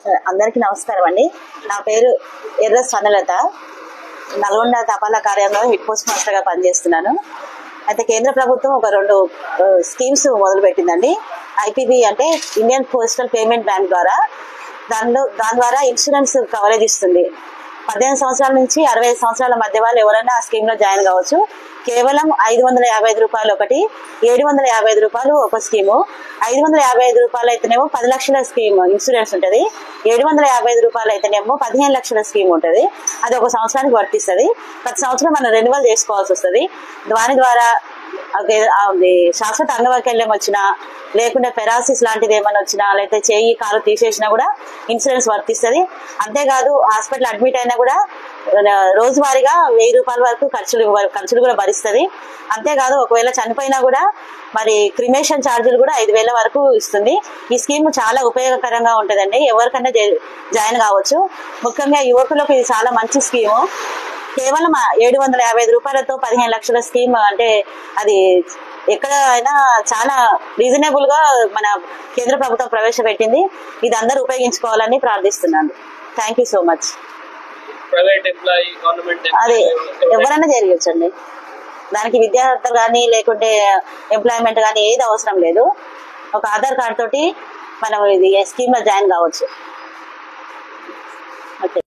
అందరికీ నమస్కారం అండి. నా పేరు ఎర్ర స్వర్ణలత. నల్గొండ తపాలా కార్యాలయంలో హెడ్ పోస్ట్ మాస్టర్ గా పనిచేస్తున్నాను. అయితే కేంద్ర ప్రభుత్వం ఒక 2 స్కీమ్స్ మొదలు పెట్టిందండి. ఐపీబీ అంటే ఇండియన్ పోస్టల్ పేమెంట్ బ్యాంక్ ద్వారా. దాని ద్వారా ఇన్సూరెన్స్ కవరేజ్ ఇస్తుంది. 18 సంవత్సరాల నుంచి 65 సంవత్సరాల మధ్య వాళ్ళు ఎవరైనా ఆ స్కీమ్ లో జాయిన్ కావచ్చు. కేవలం 555 రూపాయలు ఒకటి, 755 రూపాయలు ఒక స్కీము. 555 రూపాయలు అయితేనేమో 10 లక్షల స్కీమ్ ఇన్సూరెన్స్ ఉంటుంది. 755 రూపాయలు అయితేనేమో 15 లక్షల స్కీమ్ ఉంటుంది. అది ఒక సంవత్సరానికి వర్తిస్తుంది. ప్రతి సంవత్సరం మనం రెన్యువల్ చేసుకోవాల్సి వస్తుంది. దాని ద్వారా శాశ్వత అంగవైకల్యం వచ్చినా, లేకుంటే పెరాసిస్ లాంటిది ఏమైనా వచ్చినా, లేకపోతే చేయి కాలు తీసేసినా కూడా ఇన్సూరెన్స్ వర్తిస్తుంది. అంతేకాదు హాస్పిటల్ అడ్మిట్ అయినా కూడా రోజువారీగా 1000 రూపాయల వరకు ఖర్చులు కూడా భరిస్తుంది. అంతేకాదు ఒకవేళ చనిపోయినా కూడా మరి క్రిమేషన్ ఛార్జీలు కూడా 5000 వరకు ఇస్తుంది. ఈ స్కీమ్ చాలా ఉపయోగకరంగా ఉంటుందండి. ఎవరికైనా జాయిన్ కావచ్చు. ముఖ్యంగా యువకులకు ఇది చాలా మంచి స్కీము. కేవలం 755 రూపాయలతో 15 లక్షల స్కీమ్ అంటే అది ఎక్కడ అయినా చాలా రీజనబుల్ గా మన కేంద్ర ప్రభుత్వం ప్రవేశపెట్టింది. ఇది అందరూ ఉపయోగించుకోవాలని ప్రార్థిస్తున్నాను. Thank you so much. అది ఎవరైనా జరగచ్చండి. దానికి విద్యార్థులు కానీ లేకుంటే ఎంప్లాయ్మెంట్ కానీ ఏది అవసరం లేదు. ఒక ఆధార్ కార్డు తోటి మనం ఇది స్కీమ్ లో జాయిన్ కావచ్చు. ఓకే.